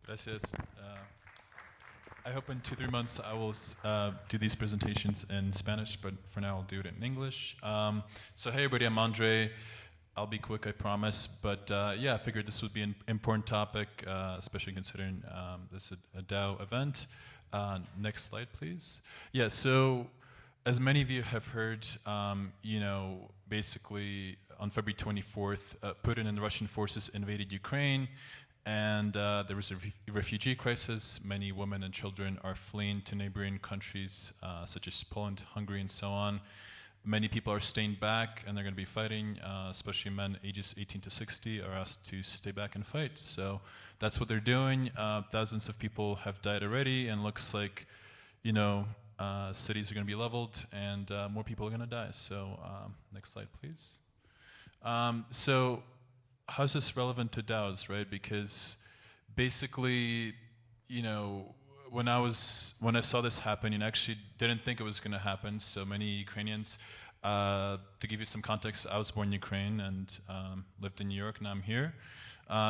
Gracias. I hope in 2-3 months I will do these presentations in Spanish, but for now I'll do it in English. So hey everybody, I'm Andre. I'll be quick, I promise. But yeah, I figured this would be an important topic, especially considering this is a DAO event. Next slide, please. Yeah, so as many of you have heard, basically on February 24th, Putin and the Russian forces invaded Ukraine, and there was a refugee crisis. Many women and children are fleeing to neighboring countries such as Poland, Hungary, and so on. Many people are staying back, and they're going to be fighting, especially men ages 18 to 60 are asked to stay back and fight. So that's what they're doing. Thousands of people have died already, and looks like, cities are going to be leveled, and more people are going to die. So next slide, please. So how's this relevant to DAOs, right? Because basically, when I saw this happen, actually didn't think it was going to happen. So many Ukrainians, to give you some context, I was born in Ukraine and lived in New York, and I'm here.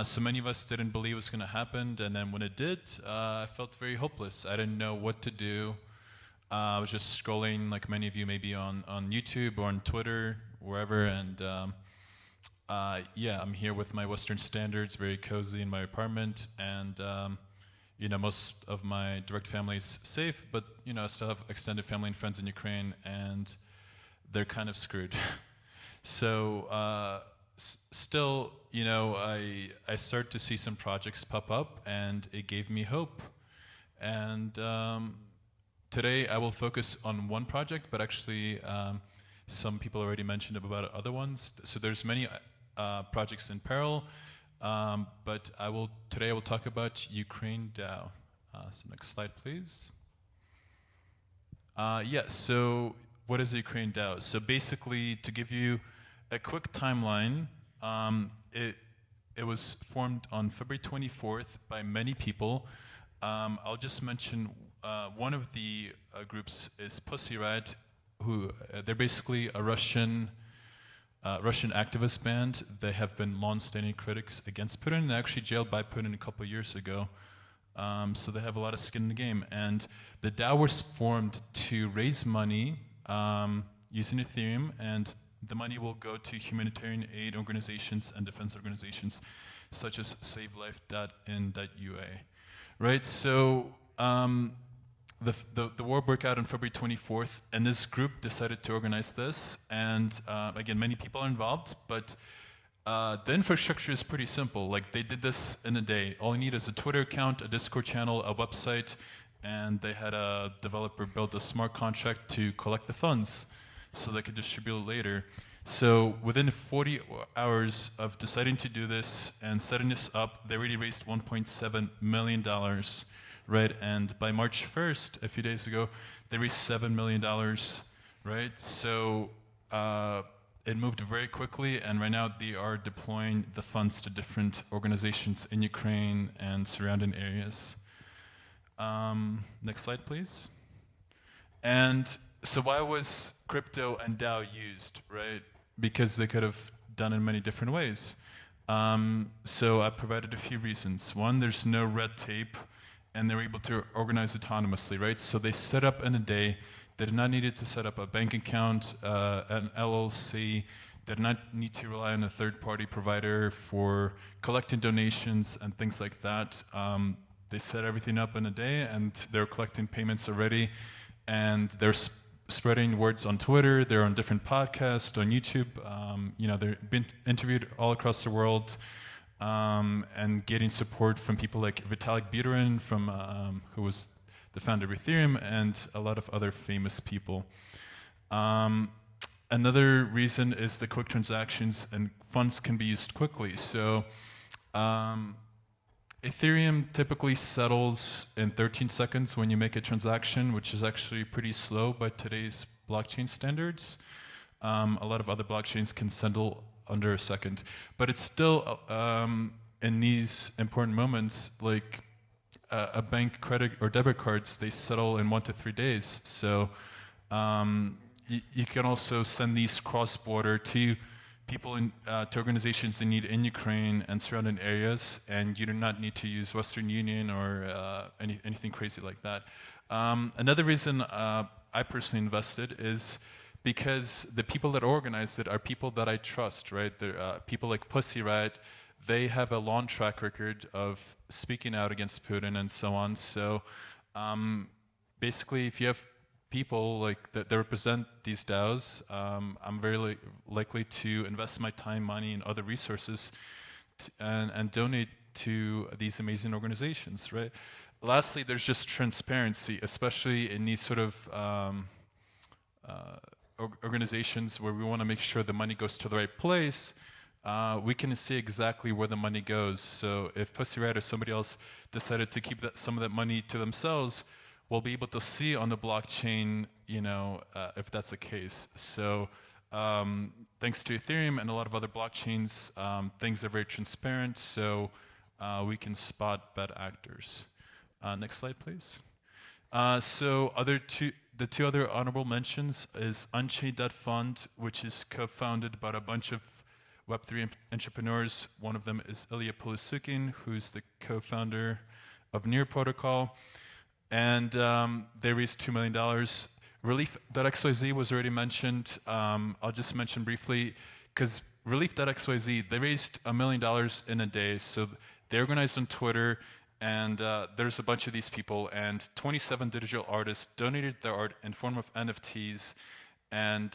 So many of us didn't believe it was going to happen, and then when it did, I felt very hopeless. I didn't know what to do. I was just scrolling, like many of you, maybe on YouTube or on Twitter, wherever, and yeah, I'm here with my Western standards, very cozy in my apartment, and most of my direct family is safe, but I still have extended family and friends in Ukraine, and they're kind of screwed. So still, I started to see some projects pop up, and it gave me hope. And today I will focus on one project, but actually some people already mentioned about other ones. So there's many projects in parallel, but today I will talk about Ukraine DAO. So next slide, please. Yeah, so what is a Ukraine DAO? So basically, to give you a quick timeline, it was formed on February 24th by many people. I'll just mention one of the groups is Pussy Riot, who they're basically a Russian activist band. They have been long-standing critics against Putin and actually jailed by Putin a couple of years ago. So they have a lot of skin in the game. And the DAO was formed to raise money using Ethereum, and the money will go to humanitarian aid organizations and defense organizations such as SaveLife.in.ua. Right? So the war broke out on February 24th, and this group decided to organize this. And again, many people are involved, but the infrastructure is pretty simple. Like, they did this in a day. All you need is a Twitter account, a Discord channel, a website, and they had a developer build a smart contract to collect the funds so they could distribute it later. So within 40 hours of deciding to do this and setting this up, they already raised $1.7 million. Right, and by March 1st, a few days ago, they raised $7 million, right? So it moved very quickly, and right now they are deploying the funds to different organizations in Ukraine and surrounding areas. Next slide, please. And so why was crypto and DAO used, right? Because they could have done it in many different ways. So I provided a few reasons. One, there's no red tape, and they're able to organize autonomously, right? So they set up in a day. They did not need to set up a bank account, an LLC. They did not need to rely on a third-party provider for collecting donations and things like that. They set everything up in a day, and they're collecting payments already, and they're spreading words on Twitter. They're on different podcasts, on YouTube. They're being interviewed all across the world. And getting support from people like Vitalik Buterin, who was the founder of Ethereum, and a lot of other famous people. Another reason is the quick transactions, and funds can be used quickly. So Ethereum typically settles in 13 seconds when you make a transaction, which is actually pretty slow by today's blockchain standards. A lot of other blockchains can settle under a second, but it's still in these important moments, like a bank credit or debit cards, they settle in 1 to 3 days. So you can also send these cross-border to people to organizations in need in Ukraine and surrounding areas, and you do not need to use Western Union or anything crazy like that. Another reason I personally invested is because the people that organized it are people that I trust, right? They're people like Pussy Riot. They have a long track record of speaking out against Putin and so on. So basically, if you have people like that represent these DAOs, I'm very likely to invest my time, money, and other resources and donate to these amazing organizations, right? Lastly, there's just transparency, especially in these sort of organizations where we want to make sure the money goes to the right place. We can see exactly where the money goes. So if Pussy Riot or somebody else decided to keep some of that money to themselves, we'll be able to see on the blockchain, if that's the case. So thanks to Ethereum and a lot of other blockchains, things are very transparent, so we can spot bad actors. Next slide, please. So the two other honorable mentions is Unchained.fund, which is co-founded by a bunch of Web3 entrepreneurs. One of them is Ilya Pulusukin, who's the co-founder of Near Protocol. And they raised $2 million. Relief.xyz was already mentioned. I'll just mention briefly, because Relief.xyz, they raised $1 million in a day. So they organized on Twitter, and there's a bunch of these people, and 27 digital artists donated their art in form of NFTs, and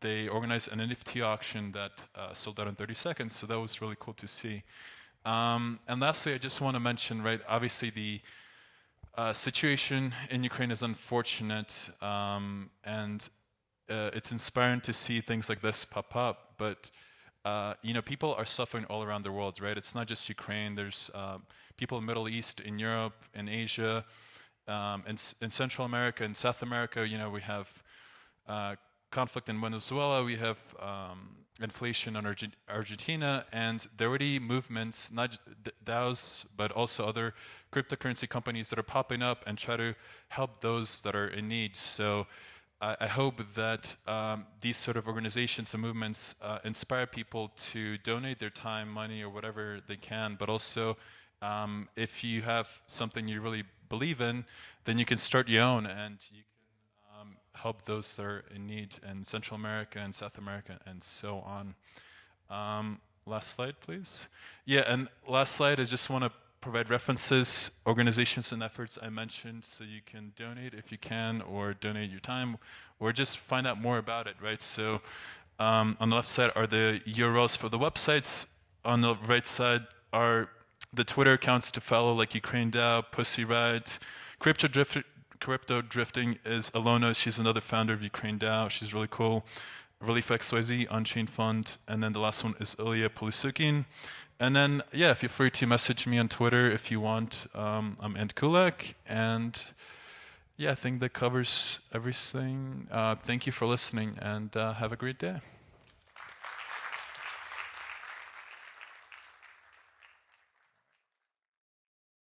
they organized an NFT auction that sold out in 30 seconds, so that was really cool to see. And lastly, I just want to mention, right, obviously the situation in Ukraine is unfortunate, and it's inspiring to see things like this pop up, but people are suffering all around the world, right? It's not just Ukraine. There's people in the Middle East, in Europe, in Asia, in Central America, in South America. We have conflict in Venezuela, we have inflation in Argentina, and there are already movements, not DAOs, but also other cryptocurrency companies that are popping up and try to help those that are in need. So I hope that these sort of organizations and movements inspire people to donate their time, money, or whatever they can, but also if you have something you really believe in, then you can start your own, and you can help those that are in need in Central America and South America and so on. Last slide, please. Yeah, and last slide, I just want to provide references, organizations and efforts I mentioned, so you can donate if you can, or donate your time, or just find out more about it, right? So on the left side are the URLs for the websites. On the right side are the Twitter accounts to follow, like Ukraine DAO, Pussy Riot. Crypto Drifting is Alona. She's another founder of Ukraine DAO. She's really cool. Relief XYZ, Unchained Fund. And then the last one is Ilya Pulusukin. And then, yeah, feel free to message me on Twitter if you want. I'm Ant Kulak. And yeah, I think that covers everything. Thank you for listening, and have a great day.